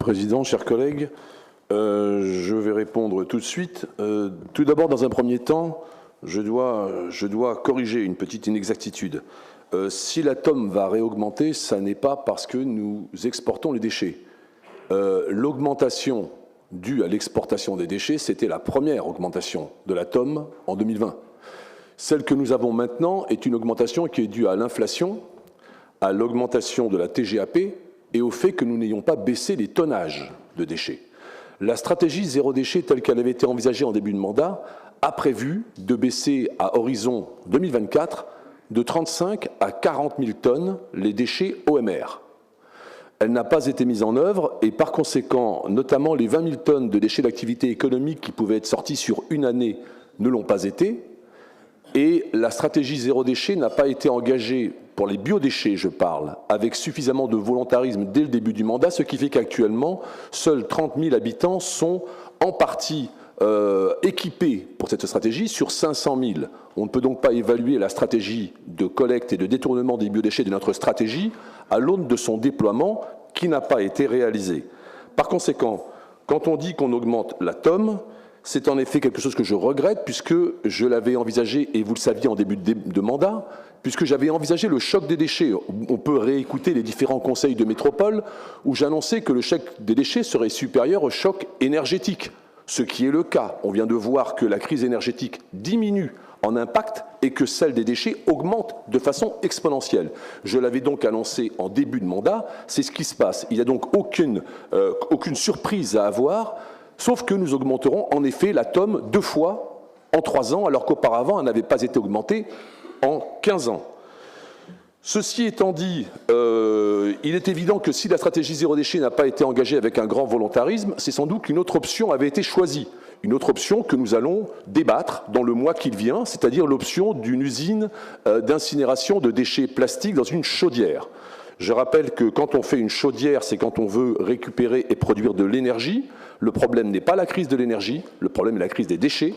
Président, chers collègues. Je vais répondre tout de suite. Tout d'abord, dans un premier temps, je dois corriger une petite inexactitude. Si l'atome va réaugmenter, ça n'est pas parce que nous exportons les déchets. L'augmentation due à l'exportation des déchets, c'était la première augmentation de l'atome en 2020. Celle que nous avons maintenant est une augmentation qui est due à l'inflation, à l'augmentation de la TGAP et au fait que nous n'ayons pas baissé les tonnages de déchets. La stratégie zéro déchet telle qu'elle avait été envisagée en début de mandat a prévu de baisser à horizon 2024 de 35 à 40 000 tonnes les déchets OMR. Elle n'a pas été mise en œuvre et par conséquent, notamment les 20 000 tonnes de déchets d'activité économique qui pouvaient être sortis sur une année ne l'ont pas été. Et la stratégie zéro déchet n'a pas été engagée, pour les biodéchets je parle, avec suffisamment de volontarisme dès le début du mandat, ce qui fait qu'actuellement, seuls 30 000 habitants sont en partie équipés pour cette stratégie sur 500 000. On ne peut donc pas évaluer la stratégie de collecte et de détournement des biodéchets de notre stratégie à l'aune de son déploiement qui n'a pas été réalisé. Par conséquent, quand on dit qu'on augmente l'atome, c'est en effet quelque chose que je regrette puisque je l'avais envisagé, et vous le saviez en début de mandat, puisque j'avais envisagé le choc des déchets. On peut réécouter les différents conseils de métropole où j'annonçais que le choc des déchets serait supérieur au choc énergétique, ce qui est le cas. On vient de voir que la crise énergétique diminue en impact et que celle des déchets augmente de façon exponentielle. Je l'avais donc annoncé en début de mandat, c'est ce qui se passe. Il n'y a donc aucune surprise à avoir. Sauf que nous augmenterons en effet l'atome 2 fois en 3 ans, alors qu'auparavant, elle n'avait pas été augmentée en 15 ans. Ceci étant dit, il est évident que si la stratégie zéro déchet n'a pas été engagée avec un grand volontarisme, c'est sans doute qu'une autre option avait été choisie. Une autre option que nous allons débattre dans le mois qui vient, c'est-à-dire l'option d'une usine d'incinération de déchets plastiques dans une chaudière. Je rappelle que quand on fait une chaudière, c'est quand on veut récupérer et produire de l'énergie. Le problème n'est pas la crise de l'énergie, le problème est la crise des déchets,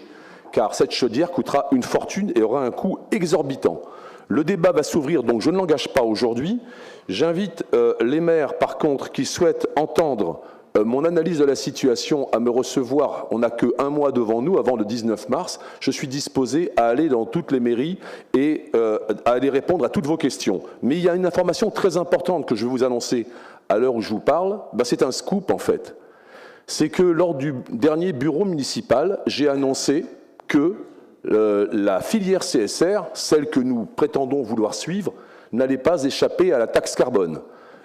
car cette chaudière coûtera une fortune et aura un coût exorbitant. Le débat va s'ouvrir, donc je ne l'engage pas aujourd'hui. J'invite les maires, par contre, qui souhaitent entendre mon analyse de la situation à me recevoir. On n'a qu'un mois devant nous, avant le 19 mars. Je suis disposé à aller dans toutes les mairies et à aller répondre à toutes vos questions. Mais il y a une information très importante que je vais vous annoncer à l'heure où je vous parle. C'est un scoop, en fait. C'est que lors du dernier bureau municipal, j'ai annoncé que la filière CSR, celle que nous prétendons vouloir suivre, n'allait pas échapper à la taxe carbone.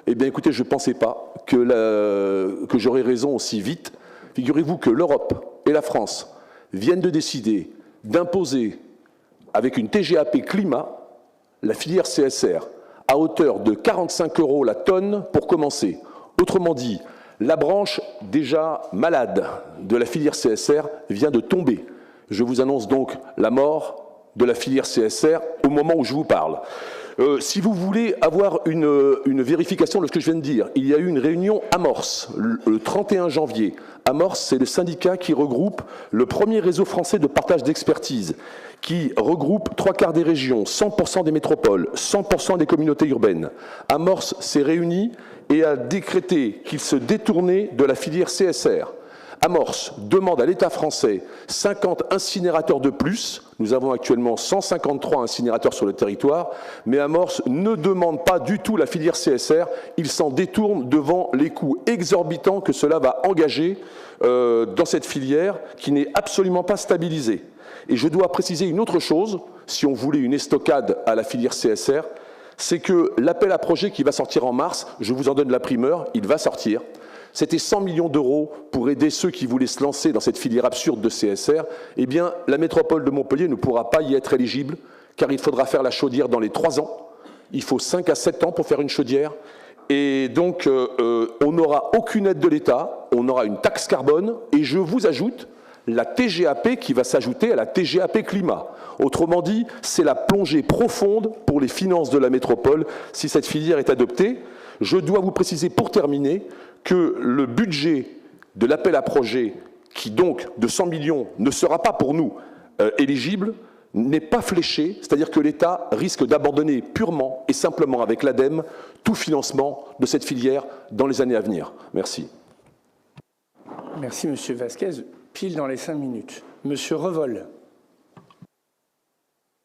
Eh bien, écoutez, je ne pensais pas que j'aurais raison aussi vite. Figurez-vous que l'Europe et la France viennent de décider d'imposer, avec une TGAP climat, la filière CSR à hauteur de 45 € la tonne pour commencer. Autrement dit, la branche déjà malade de la filière CSR vient de tomber. Je vous annonce donc la mort de la filière CSR au moment où je vous parle. Si vous voulez avoir une vérification de ce que je viens de dire, il y a eu une réunion Amorce le 31 janvier. Amorce, c'est le syndicat qui regroupe le premier réseau français de partage d'expertise, qui regroupe 3/4 des régions, 100% des métropoles, 100% des communautés urbaines. Amorce s'est réuni et a décrété qu'il se détournait de la filière CSR. Amorce demande à l'État français 50 incinérateurs de plus. Nous avons actuellement 153 incinérateurs sur le territoire, mais Amorce ne demande pas du tout la filière CSR. Il s'en détourne devant les coûts exorbitants que cela va engager dans cette filière qui n'est absolument pas stabilisée. Et je dois préciser une autre chose, si on voulait une estocade à la filière CSR, c'est que l'appel à projet qui va sortir en mars, je vous en donne la primeur, il va sortir. C'était 100 millions d'euros pour aider ceux qui voulaient se lancer dans cette filière absurde de CSR. Eh bien, la métropole de Montpellier ne pourra pas y être éligible, car il faudra faire la chaudière dans les 3 ans. Il faut 5 à 7 ans pour faire une chaudière. Et donc, on n'aura aucune aide de l'État, on aura une taxe carbone, et je vous ajoute la TGAP qui va s'ajouter à la TGAP climat. Autrement dit, c'est la plongée profonde pour les finances de la métropole si cette filière est adoptée. Je dois vous préciser pour terminer que le budget de l'appel à projet, qui donc de 100 millions ne sera pas pour nous éligible, n'est pas fléché, c'est-à-dire que l'État risque d'abandonner purement et simplement avec l'ADEME tout financement de cette filière dans les années à venir. Merci. Merci, Monsieur Vasquez. Pile dans les 5 minutes. Monsieur Revol.